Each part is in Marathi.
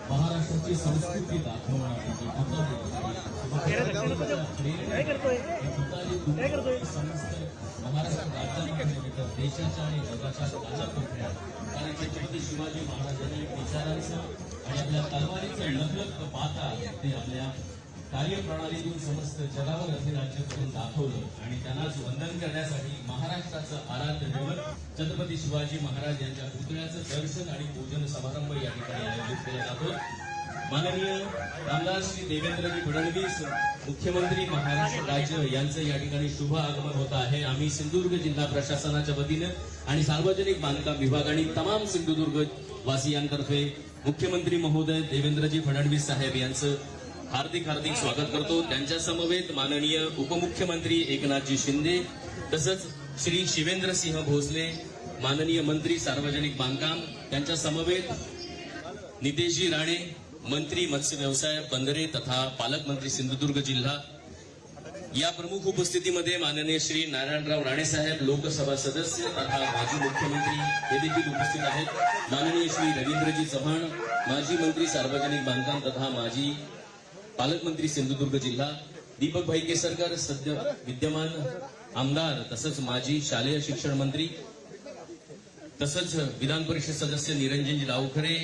महाराष्ट्राची संस्कृती दाखवण्यासाठी महाराष्ट्र राज्यामध्ये देशाच्या आणि जगाच्या कानाकोपऱ्यात कारण छत्रपती शिवाजी महाराजांनी विचारांचं आणि आपल्या तलवारीचं लखलख पाहता ते आपल्या कार्यप्रणालीतून समस्त जगावर अधिराज्य करून दाखवलं आणि त्यांनाच वंदन करण्यासाठी महाराष्ट्राचं आराध्य दैवत छत्रपती शिवाजी महाराज यांच्या पुतळ्याचं दर्शन आणि पूजन समारंभ या ठिकाणी आयोजित केला जातो। माननीय आमदार श्री देवेंद्रजी फडणवीस मुख्यमंत्री महाराष्ट्र राज्य यांचं या ठिकाणी शुभ आगमन होत आहे। आम्ही सिंधुदुर्ग जिल्हा प्रशासनाच्या वतीने आणि सार्वजनिक बांधकाम विभाग आणि तमाम सिंधुदुर्ग वासियांतर्फे मुख्यमंत्री महोदय देवेंद्रजी फडणवीस साहेब यांचं हार्दिक हार्दिक स्वागत करतो। त्यांच्या समवेत माननीय उपमुख्यमंत्री एकनाथजी शिंदे तसंच श्री शिवेंद्रसिंह भोसले माननीय मंत्री सार्वजनिक बांधकाम त्यांच्या समवेत नितेशजी राणे मंत्री मत्स्य व्यवसाय बंदरे तथा पालकमंत्री सिंधुदुर्ग जिल्हा या प्रमुख उपस्थितीमध्ये माननीय श्री नारायणराव राणे साहेब लोकसभा सदस्य तथा माजी मुख्यमंत्री हे देखील उपस्थित आहेत। माननीय श्री रवींद्रजी चव्हाण माजी मंत्री सार्वजनिक बांधकाम तथा माजी पालकमंत्री सिंधुदुर्ग जिल्हा, दीपक भाई केसरकर सध्या विद्यमान आमदार तसंच माजी शालेय शिक्षण मंत्री तसंच विधान परिषद सदस्य निरंजनजी लावखरे,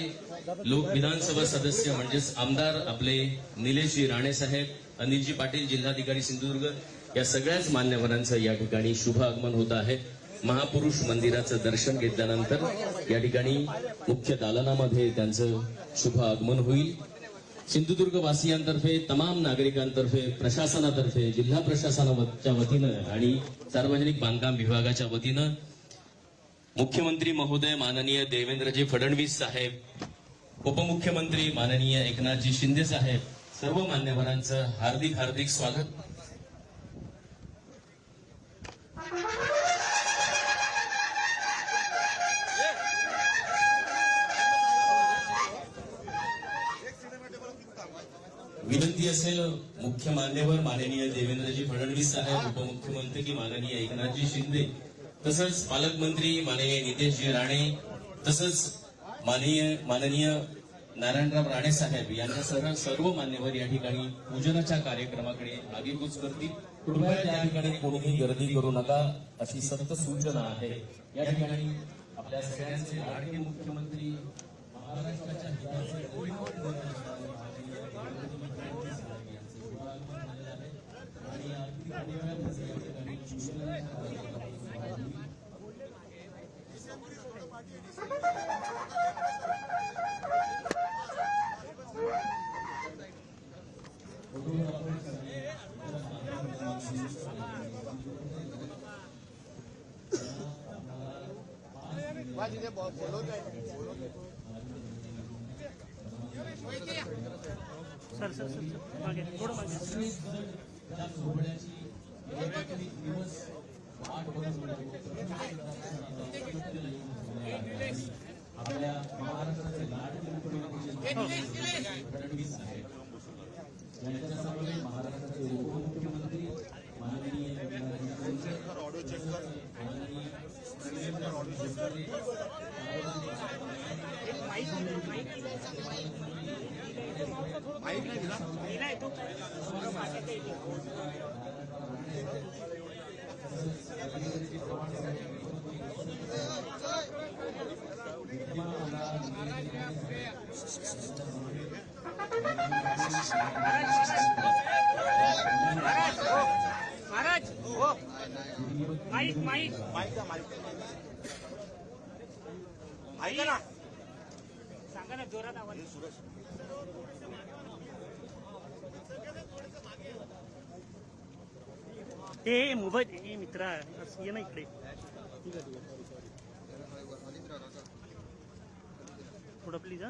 लोक विधानसभा सदस्य म्हणजेच आमदार आपले निलेशजी राणे साहेब, अनिलजी पाटील जिल्हाधिकारी सिंधुदुर्ग या सगळ्याच मान्यवरांचं या ठिकाणी शुभ आगमन होत आहे। महापुरुष मंदिराचं दर्शन घेतल्यानंतर या ठिकाणी मुख्य दालनामध्ये त्यांचं शुभ आगमन होईल। सिंधुदुर्ग वासियांतर्फे तमाम नागरिकांतर्फे प्रशासनातर्फे जिल्हा प्रशासनाच्या वतीनं आणि सार्वजनिक बांधकाम विभागाच्या वतीनं मुख्यमंत्री महोदय माननीय देवेंद्रजी फडणवीस साहेब, उपमुख्यमंत्री माननीय एकनाथजी शिंदे साहेब सर्व मान्यवरांचं हार्दिक हार्दिक स्वागत। विनंती असेल मुख्य मान्यवर माननीय देवेंद्रजी फडणवीस साहेब, उपमुख्यमंत्री की माननीय एकनाथजी शिंदे तसंच पालकमंत्री माननीय नितेशजी राणे तसंच माननीय नारायणराव राणे साहेब यांच्यासह सर्व मान्यवर या ठिकाणी पूजनाच्या कार्यक्रमाकडे आगेकूच करतील। कृपया त्या ठिकाणी कोणीही गर्दी करू नका अशी सक्त सूचना आहे। या ठिकाणी आपल्या सगळ्यांचे लाडके मुख्यमंत्री महाराष्ट्राच्या हिताचे सर सर सर मागे थोडं मागे आपल्या महाराष्ट्राचे लाडके मुख्यमंत्री फडणवीस साहेब यांच्यासमोर महाराष्ट्राचे उपमुख्यमंत्री माननीय महाराज हो माईक माईक ऐका ना, सांगा ना जोरात आवाज। ते मोबाईल मित्रा ये ना इकडे थोडं प्लीज।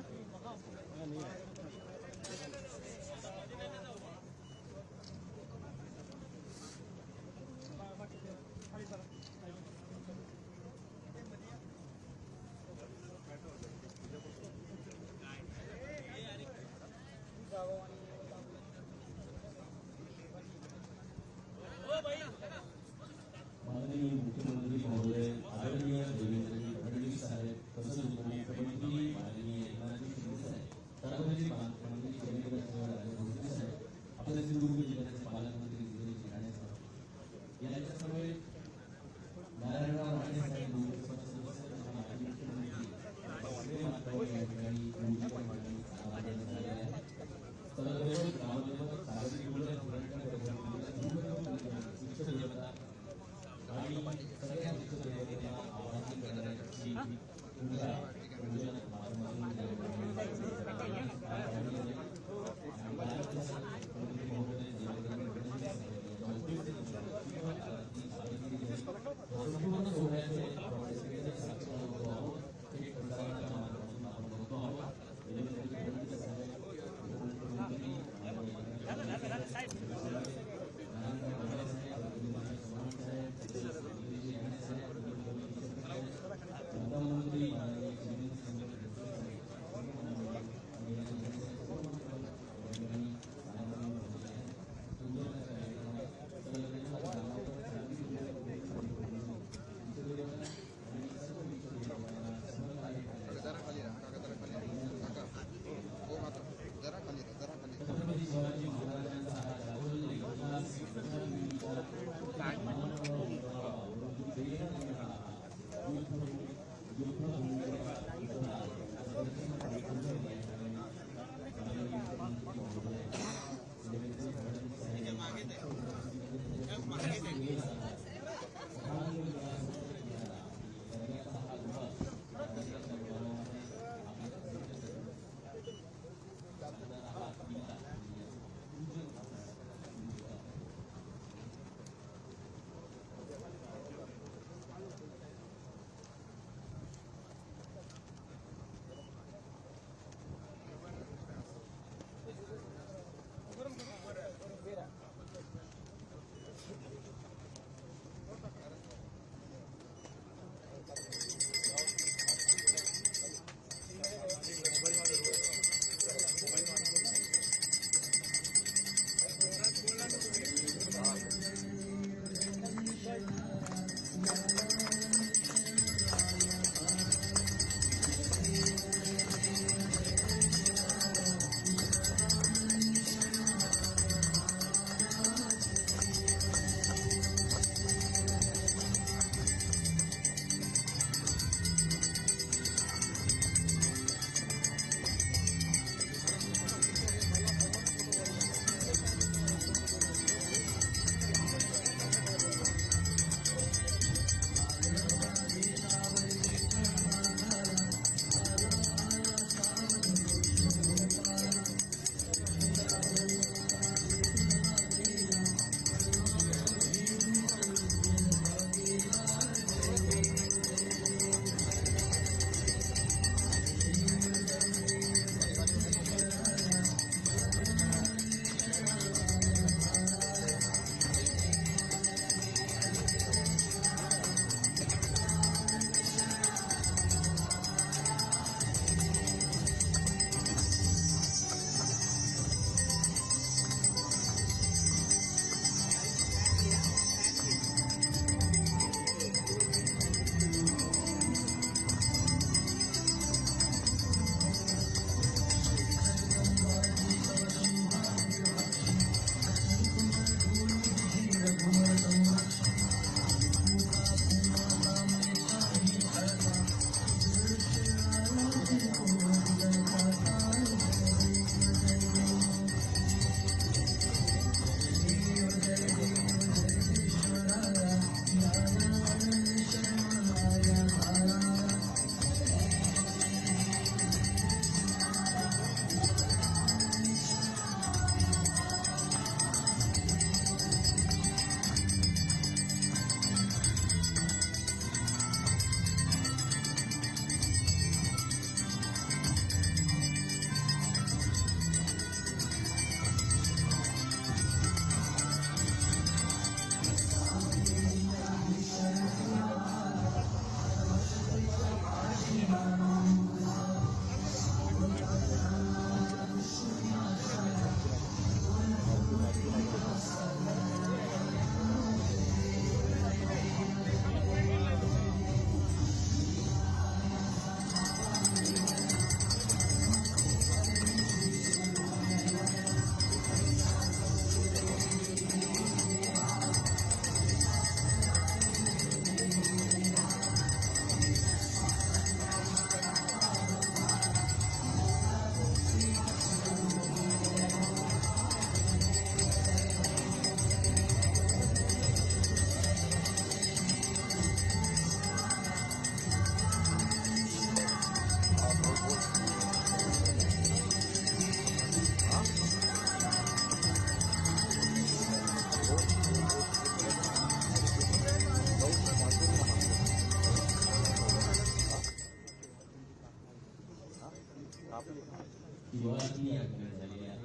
दिवाळी या ठिकाणी झालेली आहे.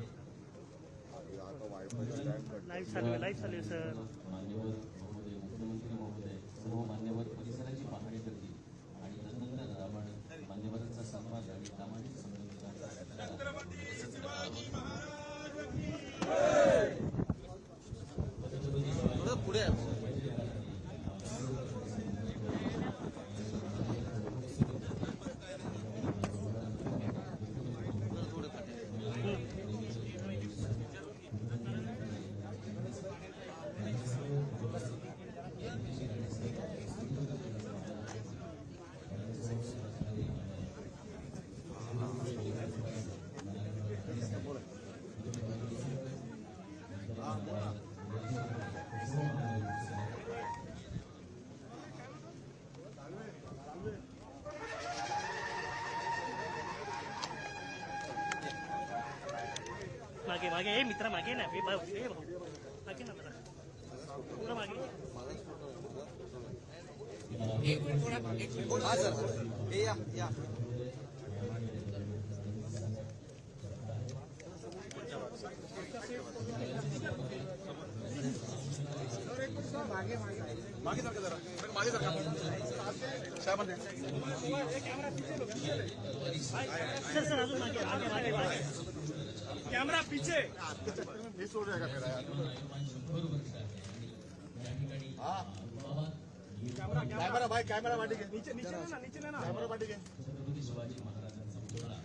लाईव्ह चालू आहे सर. मान्यवर महोदय, मुख्यमंत्री महोदय, सर्व मान्यवर परिसराची पाहणी करतील आणि तदनंतर आपण मान्यवरांचा सन्मान आणि कामाशी संबंधित पुढे मागे मागे हे मित्र मागे ना हे भाऊ मागे ना जरा पुढं मागे. हा सर हे या मागे सारखं जरा मागे सारखं सर अजून मागे मागे मागे मागे कॅमेरा पीछे. मिस हो जाएगा मेरा यार. कॅमेरा भाई कॅमेरा वाटी घे. नीचे नीचे ना कॅमेरा वाटी घे. शिवाजी महाराजांचा पुतळा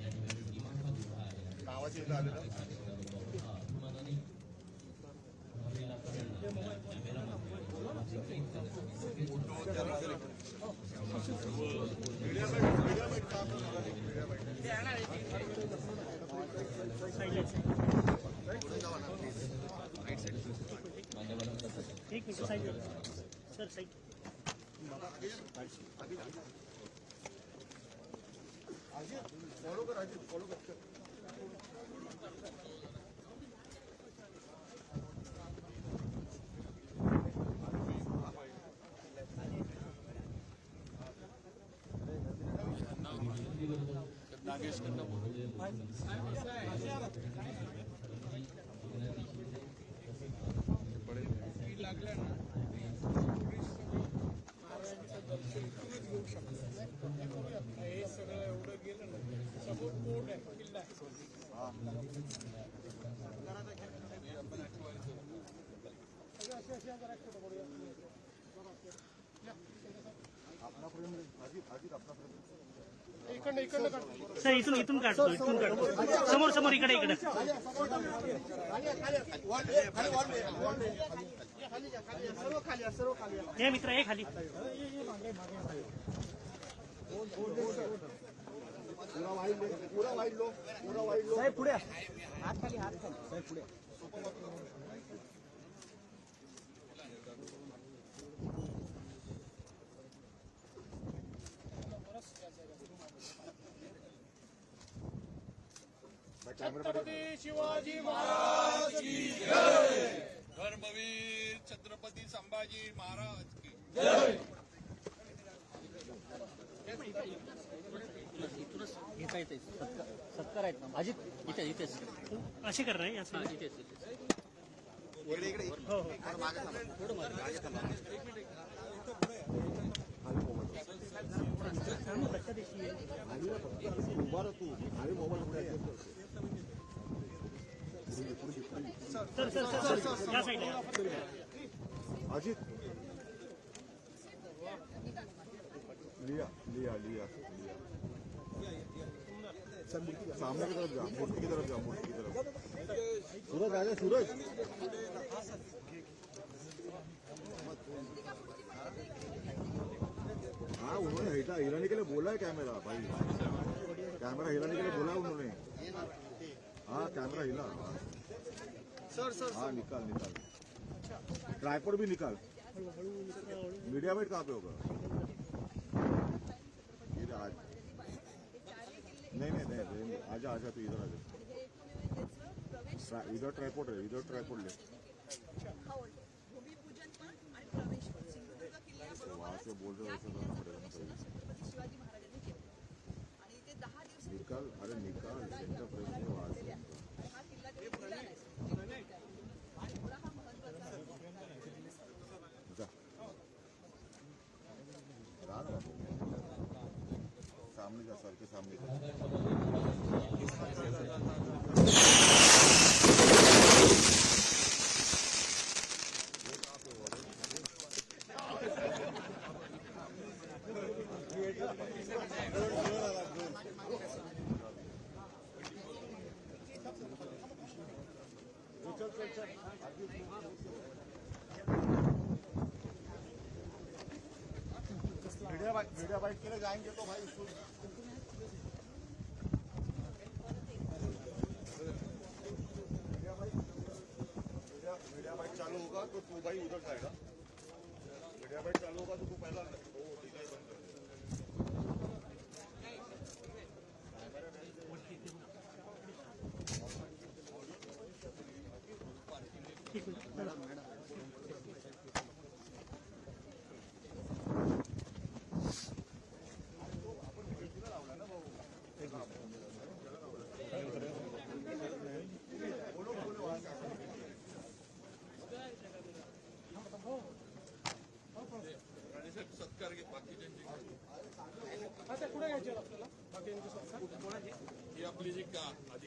या ठिकाणी दिमाखात उभा आहे. नावाची इथं आलेलं अभिमानाने भरलेला एक minute side sir side. Follow कर अजित फॉलो कर. नागेश खन्ना लागल्या ना हे सगळं एवढं गेलं ना समोर कोर्ट आहे किल्ला सर इथून काढतो समोर इकडे हे मित्र हे खाली. साहेब पुढे हात खाली साहेब पुढे. छत्रपती शिवाजी महाराज की जय. धर्मवीर छत्रपती संभाजी महाराज की जय. घेता येते सत्कार आहेत ना अजित इथेच असे कर रे असं. इथेच इकडे हो हो सर सर सर सर या साईडला. अजित लिया लिया लिया सामने की तरफ जा. मूर्ति की तरफ जा. मूर्ति की तरफ सूरज आ जा. सूरज हाँ उन्होंने हिलाने के लिए बोला है कैमरा भाई. कैमरा हिलाने के लिए बोला उन्होंने. हाँ कैमरा हिला. सर हाँ निकाल निकाल. ट्राइपॉड भी निकाल. मीडिया मेट कहाँ पे होगा. इधर आज नहीं आजा आजा तू इधर आजा. इधर ट्राइपॉड है. इधर ट्राइपॉड ले. वहाँ से बोल रहे वैसे करना पड़ेगा. निकाल. अरे निकाल. सेंटर काम नहीं करता। मीडिया बाइट के लिए जाएंगे तो भाई उसको मीडिया बाइट चालू होगा तो तू भाई उधर जाएगा। मीडिया बाइट चालू होगा तो तू पहला ठीक है बंद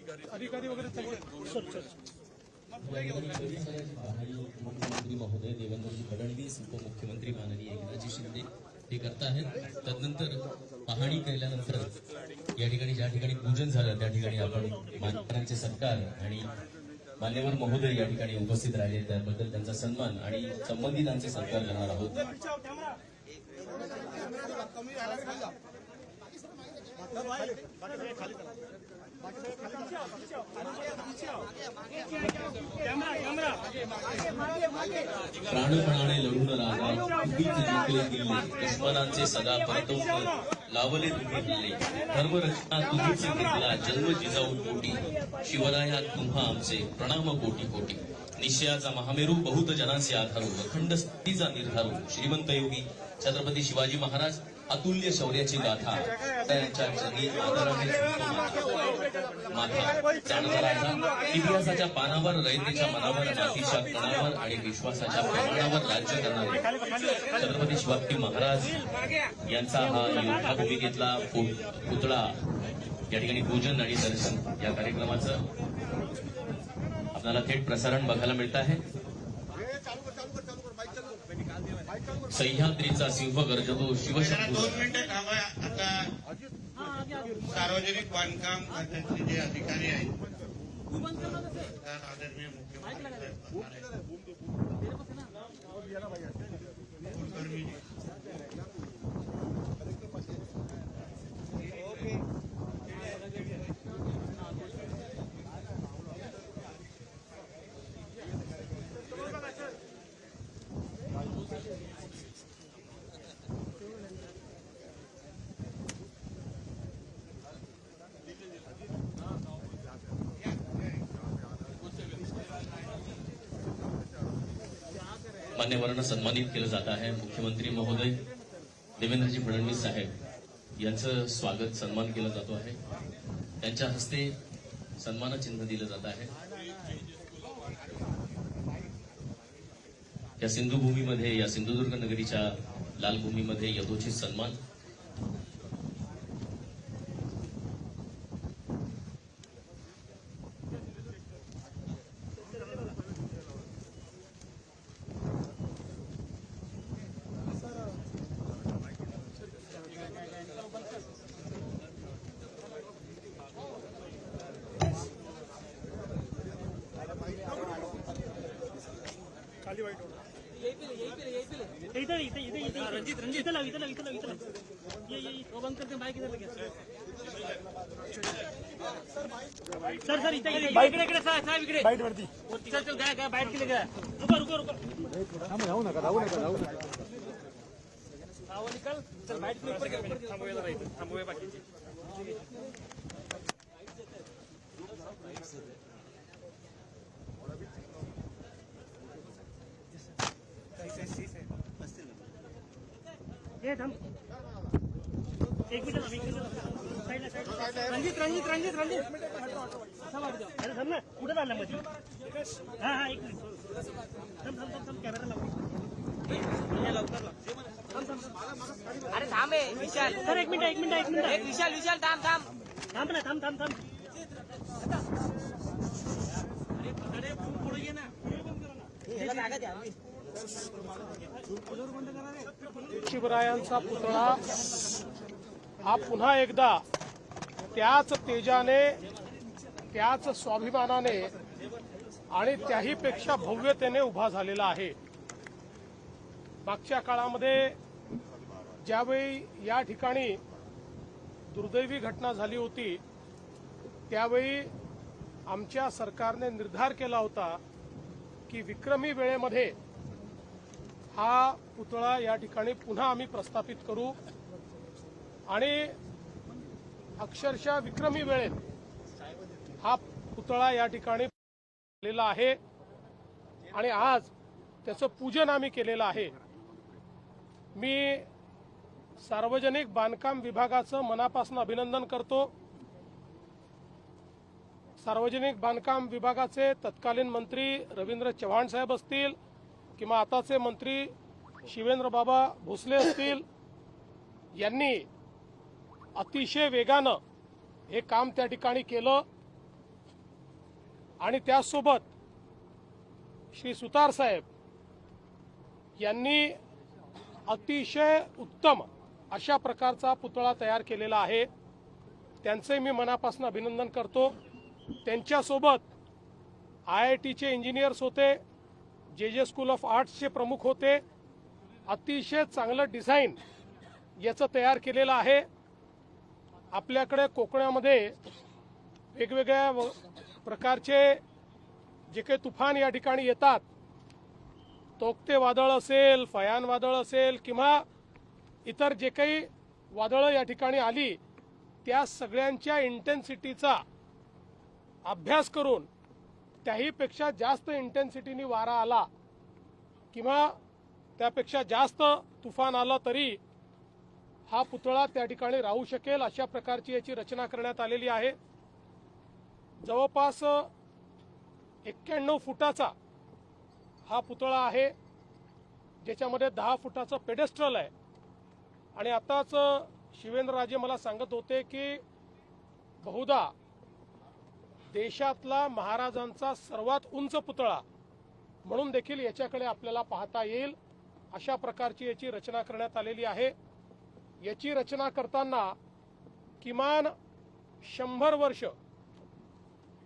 कर दे। अधिकारी वगैरे सगळे मुख्यमंत्री महोदय देवेंद्रजी फडणवीस उपमुख्यमंत्री माननीय एकनाथजी शिंदे हे करताहेत। तदनंतर पाहणी केल्यानंतर या ठिकाणी ज्या ठिकाणी पूजन झालं त्या ठिकाणी आपण मान्यवरांचे सत्कार आणि मान्यवर महोदय या ठिकाणी उपस्थित राहिले त्याबद्दल त्यांचा सन्मान आणि संबंधितांचे सत्कार करणार आहोत। प्राणपणाने लढून राजा उगीच जिंकले किल्ले दुश्मनांचे सदा परतवून लावले तुम्ही किल्ले धर्मरक्षणा तुम्हीच घेतला जन्म जिजाऊ पोटी शिवराया तुम्हा आमचे प्रणाम कोटी कोटी निश्चयाचा महामेरू बहुत जनांचे आधारू अखंड स्थितीचा निर्धारू श्रीमंत योगी छत्रपती शिवाजी महाराज अतुल्य शौर्याची गाथा त्यांच्या चरणी आदराने माथा जाणता राजा इतिहासाच्या पानावर रयतेच्या मनावर मातीच्या कणावर आणि विश्वासाच्या प्रमाणावर राज्य करणारे छत्रपती शिवाजी महाराज यांचा हा योद्धा भूमिकेतला पुतळा या ठिकाणी पूजन आणि दर्शन या कार्यक्रमाचं आपल्याला थेट प्रसारण बघायला मिळत आहे। सह्याद्रीचा सिंह गर्जतो शिवशंभू 2 मिनिटं थांबा। आता सार्वजनिक बांधकाम खात्याचे जे अधिकारी आहेत तर आदरणीय मुख्यमंत्री मान्यवरांना सन्मानित केलं जात आहे। मुख्यमंत्री महोदय देवेंद्रजी फडणवीस साहेब यांचं स्वागत सन्मान केला जातो आहे। त्यांच्या हस्ते सन्मान चिन्ह दिलं जात आहे। या सिंधुभूमीमध्ये या सिंधुदुर्ग नगरीच्या लालभूमीमध्ये यथोचित सन्मान रंजित लाव ये वो बंद करते बाइक इधर लगे सर इथे बाइक इकडे साहेब इकडे बाइक वरती चल काय बाइक केले का रुको जाऊ नका निकल चल बाइक के ऊपर थांबवायला राहील थांबवे बाकीचे एक मिनिट रंजित अरे थांब ना कुठे झालं मध्ये हा एक मिनिट थांब कॅमेरा लाव लवकर लाव अरे थांब आहे विशाल. सर एक मिनिट एक विशाल विशाल थांब थांब. थांब ना थांब शिवरायांचा पुतळा हा पुन्हा एकदा त्याच तेजाने, त्याच स्वाभिमानाने आणि त्याहीपेक्षा भव्यतेने उभा झालेला आहे. मागच्या काळामध्ये ज्यावेळी या ठिकाणी दुर्दैवी घटना झाली होती त्यावेळी आमच्या सरकारने निर्धार केला होता की विक्रमी वेळेमध्ये हा पुतळा या ठिकाणी पुन्हा आम्ही प्रस्थापित करू आणि अक्षरशः विक्रमी वेळेत हा पुतळा या ठिकाणी आलेला आहे आणि आज त्याचं पूजन आम्ही केलेलं आहे. मी सार्वजनिक बांधकाम विभागाचं मनापासून अभिनंदन करतो. सार्वजनिक बांधकाम विभागाचे तत्कालीन मंत्री रवींद्र चव्हाण साहेब असतील किंवा आताचे मंत्री शिवेंद्रबाबा भोसले असतील, यांनी अतिशय वेगानं हे काम त्या ठिकाणी केलं आणि त्यासोबत श्री सुतार साहेब यांनी अतिशय उत्तम अशा प्रकारचा पुतळा तयार केलेला आहे. त्यांचे मी मनापासून अभिनंदन करतो. त्यांच्यासोबत IITचे इंजिनियर्स होते, JJ स्कूल ऑफ आर्ट्सचे प्रमुख होते. अतिशय चांगलं डिझाईन याचं तयार केलेलं आहे. आपल्याकडे कोकणामध्ये वेगवेगळ्या प्रकारचे जे काही तुफान या ठिकाणी येतात, तोक्ते वादळ असेल, फयान वादळ असेल किंवा इतर जे काही वादळं या ठिकाणी आली त्या सगळ्यांच्या इंटेन्सिटीचा अभ्यास करून त्याहीपेक्षा जास्त इंटेन्सिटीने वारा आला किंवा त्यापेक्षा जास्त तुफान आला तरी हा पुतळा त्या ठिकाणी राहू शकेल अशा प्रकारची याची रचना करण्यात आलेली आहे. जवळपास 91 फुटाचा हा पुतळा आहे, ज्याच्यामध्ये 10 फुटाचं पेडेस्ट्रल आहे. आणि आताच शिवेंद्रराजे मला सांगत होते की बहुधा देशातला महाराजांचा सर्वात उंच पुतळा म्हणून देखील याच्याकडे आपल्याला पाहता येईल अशा प्रकारची याची रचना करण्यात आलेली आहे. याची रचना करताना किमान 100 वर्ष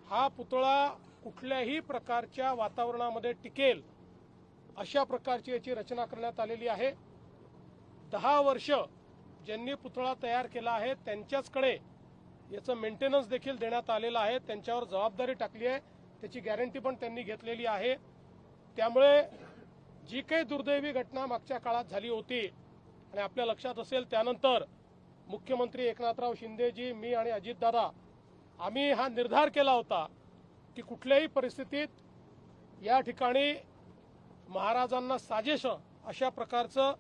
हा पुतळा कुठल्याही प्रकारच्या वातावरणामध्ये टिकेल अशा प्रकारची याची रचना करण्यात आलेली आहे. 10 वर्ष ज्यांनी पुतळा तयार केला आहे त्यांच्याचकडे याचं मेंटेनन्स देखील देण्यात आलेलं आहे. त्यांच्यावर जबाबदारी टाकली आहे, त्याची गॅरंटी पण त्यांनी घेतलेली आहे. त्यामुळे जी काही दुर्दैवी घटना मागच्या काळात झाली होती आणि आपल्या लक्षात असेल त्यानंतर मुख्यमंत्री एकनाथराव शिंदेजी, मी आणि अजितदादा आम्ही हा निर्धार केला होता की कुठल्याही परिस्थितीत या ठिकाणी महाराजांना साजेश अशा प्रकारचं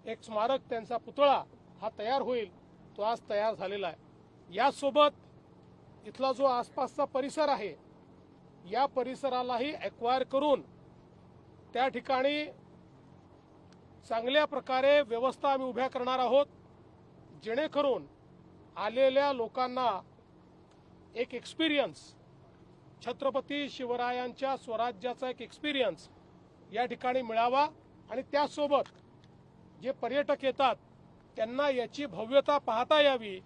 एक स्मारक, त्यांचा पुतळा हा तयार होईल. तो आज तयार झालेला आहे. यासोबत इथला जो आसपासचा परिसर आहे या परिसरालाही एक्वायर करून त्या ठिकाणी चांगल्या प्रकारे व्यवस्था आम्ही उभ्या करणार आहोत, जेणेकरून आलेल्या लोकांना एक एक्सपिरियन्स, छत्रपती शिवरायांच्या स्वराज्याचा एक एक्सपिरियन्स या ठिकाणी मिळावा आणि त्यासोबत जे पर्यटक येतात त्यांना याची भव्यता पाहता यावी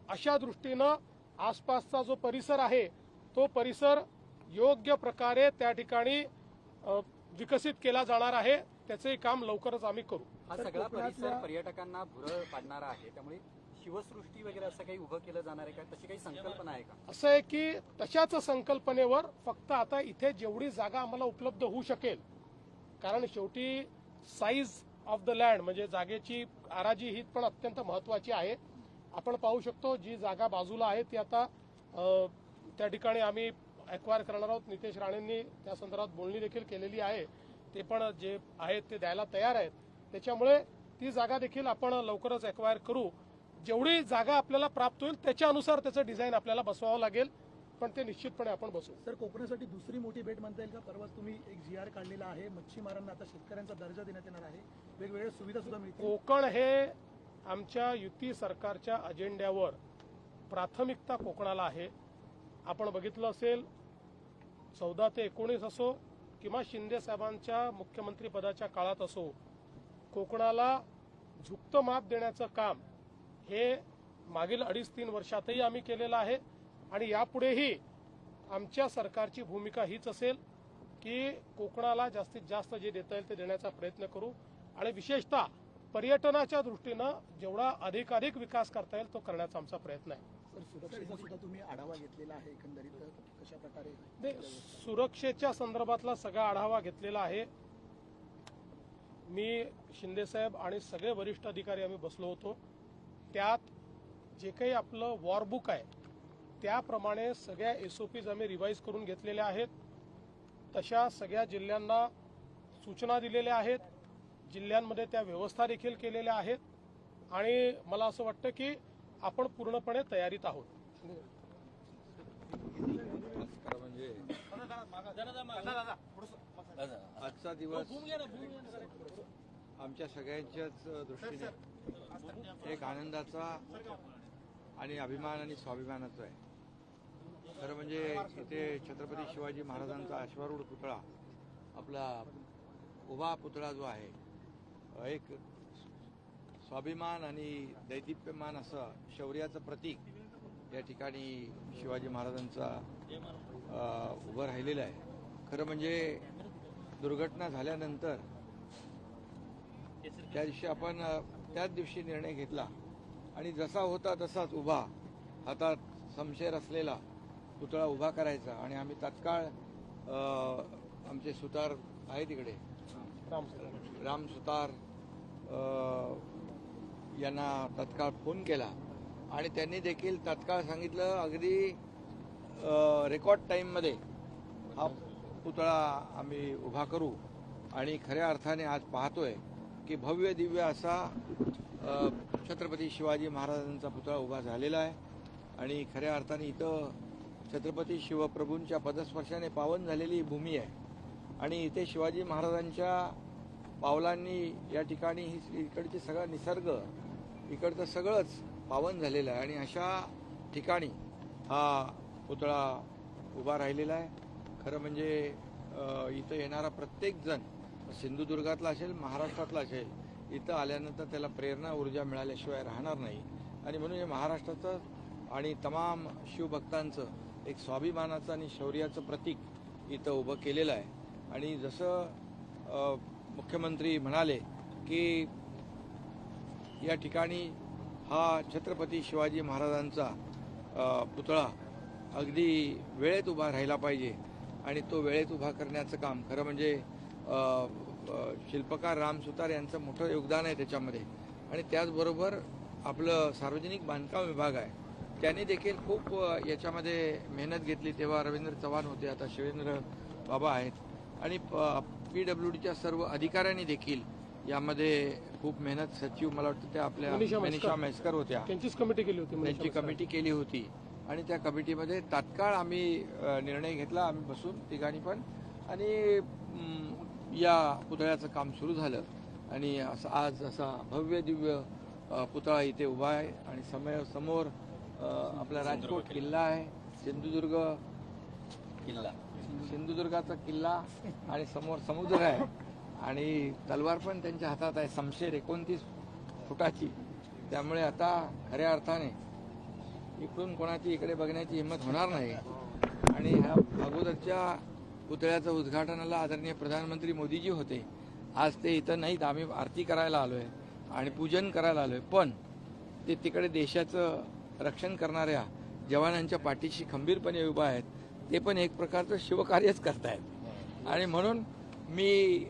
अशा दृष्टीनं आसपासचा जो परिसर आहे तो परिसर योग्य प्रकारे त्या ठिकाणी विकसित केला जाणार आहे. त्याचंही काम लवकरच आम्ही करू. हा सगळा परिसर पर्यटकांना भुरळ पाडणारा आहे, त्यामुळे शिवसृष्टी वगैरे असं काही उभं केलं जाणार आहे का? तशी काही संकल्पना आहे का? असं आहे की तशाच संकल्पनेवर फक्त आता इथे जेवढी जागा आम्हाला उपलब्ध होऊ शकेल, कारण शेवटी साईज ऑफ द लँड म्हणजे जागेची आराजी ही पण अत्यंत महत्वाची आहे. आपण पाहू शकतो जी जागा बाजूला आहे ती आता त्या ठिकाणी आम्ही एक्वायर करणार आहोत. नितेश राणेंनी त्या संदर्भात बोलणी देखील केलेली आहे, ते पण जे आहेत ते द्यायला तयार आहेत. त्याच्यामुळे ती जागा देखील आपण लवकरच एक्वायर करू. जेवढी जागा आपल्याला प्राप्त होईल त्याच्यानुसार त्याचं डिझाईन आपल्याला बसवावं लागेल. पण ते निश्चितपणे आपण बसू. सर, कोकणासाठी दुसरी मोठी भेट म्हणता येईल का? परवाच तुम्ही एक GR काढलेला आहे, मच्छीमारांना आता शेतकऱ्यांचा दर्जा देण्यात येणार आहे, वेगवेगळ्या सुविधा सुद्धा मिळतील. कोकण हे आमच्या युती सरकारच्या अजेंड्यावर प्राथमिकता कोकणाला आहे. आपण बघितलं असेल 14 ते 19 असो किंवा शिंदे साहेबांच्या मुख्यमंत्री पदाच्या काळात असो, कोकणाला झुकतं माप देण्याचं काम हे मागील 2.5-3 वर्षातही आम्ही केलेलं आहे आणि यापुढेही आमच्या सरकारची भूमिका हीच असेल की कोकणाला जास्तीत जास्त जे देता येईल ते देण्याचा प्रयत्न करू आणि विशेषतः पर्यटनाच्या दृष्टीनं जेवढा अधिकाधिक विकास करता येईल तो करण्याचा आमचा प्रयत्न आहे. सर, सुरक्षेचा सुद्धा तुम्ही आढावा घेतलेला आहे, एकंदरीत कशा प्रकारे? सुरक्षेच्या संदर्भातला सगळा आढावा घेतलेला आहे. मी शिंदेसाहेब आणि सगळे वरिष्ठ अधिकारी आम्ही बसलो होतो. त्यात जे काही आपलं वॉरबुक आहे त्याप्रमाणे सगळ्या SOPs आम्ही रिवाईज करून घेतलेल्या आहेत. तशा सगळ्या जिल्ह्यांना सूचना दिलेल्या आहेत, जिल्ह्यांमध्ये त्या व्यवस्था देखील केलेल्या आहेत आणि मला असं वाटतं की आपण पूर्णपणे तयारीत आहोत. म्हणजे आजचा दिवस आमच्या सगळ्यांच्याच दृष्टीने एक आनंदाचा आणि अभिमान आणि स्वाभिमानाचा आहे. खरं म्हणजे इथे छत्रपती शिवाजी महाराजांचा अश्वारूढ पुतळा, आपला उभा पुतळा जो आहे, एक स्वाभिमान आणि दैदिप्यमान असं शौर्याचं प्रतीक या ठिकाणी शिवाजी महाराजांचा उभं राहिलेलं आहे. खरं म्हणजे दुर्घटना झाल्यानंतर त्या दिवशी आपण त्याच दिवशी निर्णय घेतला आणि जसा होता तसाच उभा, हातात शमशेर असलेला पुतळा उभा करायचा आणि आम्ही तात्काळ आमचे सुतार आहे तिकडे, राम सुतार यांना तात्काळ फोन केला आणि त्यांनी देखील तात्काळ सांगितलं अगदी रेकॉर्ड टाईममध्ये हा पुतळा आम्ही उभा करू. आणि खऱ्या अर्थाने आज पाहतोय की भव्य दिव्य असा छत्रपती शिवाजी महाराजांचा पुतळा उभा झालेला आहे आणि खऱ्या अर्थाने इथं छत्रपती शिवप्रभूंच्या पदस्पर्शाने पावन झालेली भूमी आहे आणि इथे शिवाजी महाराजांच्या पावलांनी या ठिकाणी ही इकडचे सगळा निसर्ग, इकडचं सगळंच पावन झालेलं आहे आणि अशा ठिकाणी हा पुतळा उभा राहिलेला आहे. खरं म्हणजे इथं येणारा प्रत्येक जण सिंधुदुर्गातला असेल, महाराष्ट्रातला असेल, इथं आल्यानंतर त्याला प्रेरणा ऊर्जा मिळाल्याशिवाय राहणार नाही आणि म्हणून हे महाराष्ट्राचं आणि तमाम शिवभक्तांचं एक स्वाभिमानाचं आणि शौर्याचं प्रतीक इथं उभं केलेलं आहे. आणि जसं मुख्यमंत्री म्हणाले की या ठिकाणी हा छत्रपती शिवाजी महाराजांचा पुतळा अगदी वेळेत उभा राहिला पाहिजे आणि तो वेळेत उभा करण्याचं काम खरं म्हणजे शिल्पकार राम सुतार यांचं मोठं योगदान आहे त्याच्यामध्ये. आणि त्याचबरोबर आपलं सार्वजनिक बांधकाम विभाग आहे, त्यांनी देखील खूप याच्यामध्ये मेहनत घेतली. तेव्हा रवींद्र चव्हाण होते, आता शिवेंद्र बाबा आहेत आणि PWDच्या सर्व अधिकाऱ्यांनी देखील यामध्ये खूप मेहनत, सचिव मला वाटतं त्या आपल्या मनीषा म्हैसकर होत्या, त्यांचीच कमिटी केली होती, त्यांची कमिटी केली होती आणि त्या कमिटीमध्ये तात्काळ आम्ही निर्णय घेतला, आम्ही बसून तिघांनी पण, आणि या पुतळ्याचं काम सुरू झालं आणि असं आज असा भव्य दिव्य पुतळा इथे उभा आहे आणि समोर आपला राजकोट किल्ला आहे, सिंधुदुर्गाचा किल्ला आणि समोर समुद्र आहे आणि तलवार पण त्यांच्या हातात आहे, शमशेर 29 फुटाची. त्यामुळे आता खऱ्या अर्थाने इकडून कोणाची इकडे बघण्याची हिंमत होणार नाही. आणि ह्या अगोदरच्या पुतळ्याचं उद्घाटनाला आदरणीय प्रधानमंत्री मोदीजी होते. आज ते इथं नाहीत, आम्ही आरती करायला आलोय आणि पूजन करायला आलोय, पण ते तिकडे देशाचं रक्षण करणाऱ्या जवानांच्या पाठीशी खंबीरपणे उभा आहेत. ते पण एक प्रकारचं शिवकार्यच करतायत आणि म्हणून मी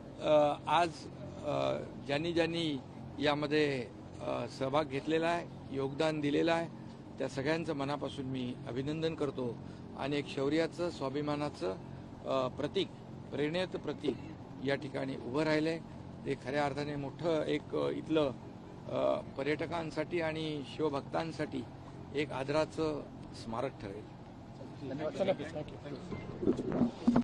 आज ज्यांनी ज्यांनी यामध्ये सहभाग घेतलेला आहे, योगदान दिलेलं आहे, त्या सगळ्यांचं मनापासून मी अभिनंदन करतो. आणि एक शौर्याचं, स्वाभिमानाचं प्रतीक, प्रेरणेचं प्रतीक या ठिकाणी उभं राहिलंय. ते खऱ्या अर्थाने मोठं एक इथलं पर्यटकांसाठी आणि शिवभक्तांसाठी एक आदराचं स्मारक ठरेल. चला थँक्यू.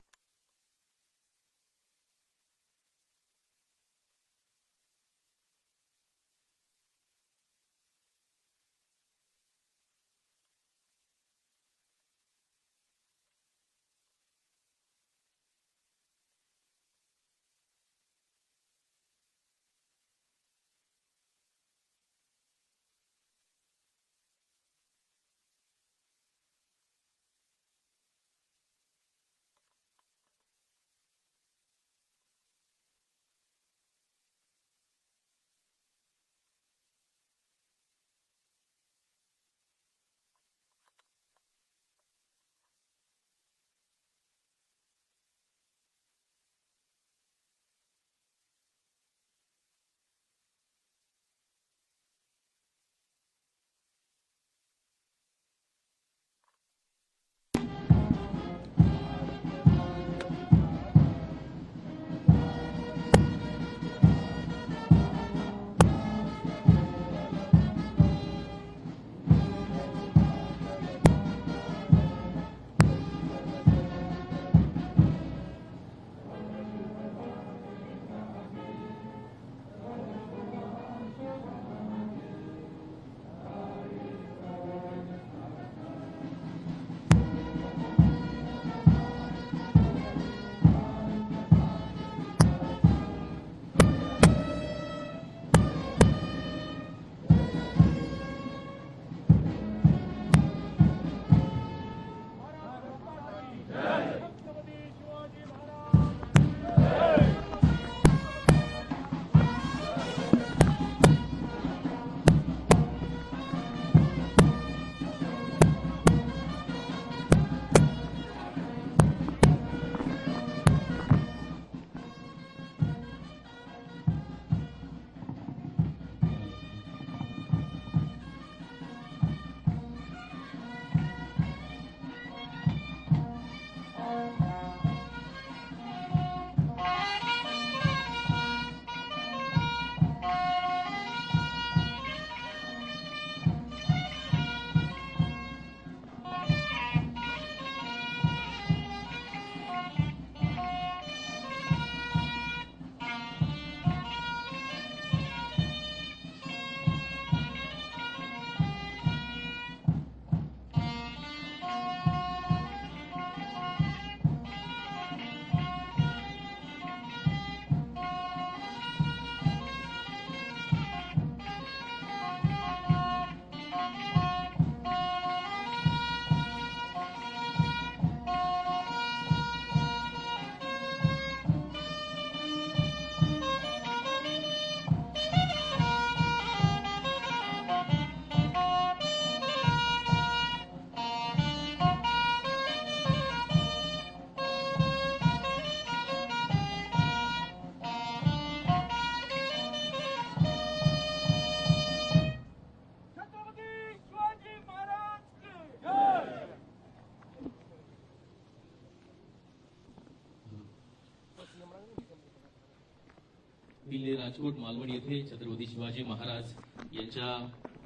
किल्ले राजकोट मालवण येथे छत्रपती शिवाजी महाराज यांच्या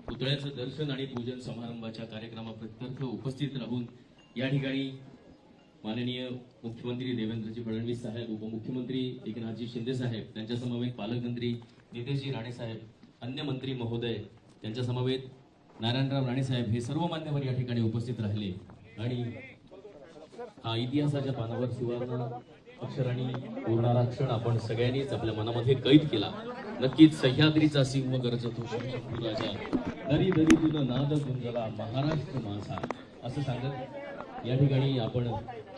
पुतळ्याचं दर्शन आणि पूजन समारंभाच्या कार्यक्रमाप्रत्यर्थ उपस्थित राहून या ठिकाणी माननीय मुख्यमंत्री देवेंद्रजी फडणवीस साहेब, उपमुख्यमंत्री एकनाथजी शिंदे साहेब, त्यांच्या समवेत पालकमंत्री नितेशजी राणे साहेब, अन्य मंत्री महोदय, त्यांच्या समवेत नारायणराव राणे साहेब, हे सर्व मान्यवर या ठिकाणी उपस्थित राहिले आणि हा इतिहासाच्या पानावर सुवर्ण अक्षरांनी उरणारा क्षण आपण सगळ्यांनीच आपल्या मनामध्ये कैद केला. नक्कीच सह्याद्रीचा सिंह गरजतो राजा, दरी दरीतून नाद गुंजला महाराष्ट्र माझा, असं सांगत या ठिकाणी आपण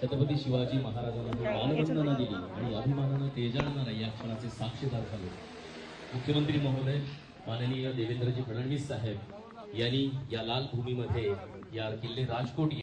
छत्रपती शिवाजी महाराजांना मानवंदना दिली आणि अभिमानानं तेजाळणारा या क्षणाचे साक्षीदार झालो. मुख्यमंत्री महोदय माननीय देवेंद्रजी फडणवीस साहेब यांनी या लाल भूमीमध्ये या किल्ले राजकोट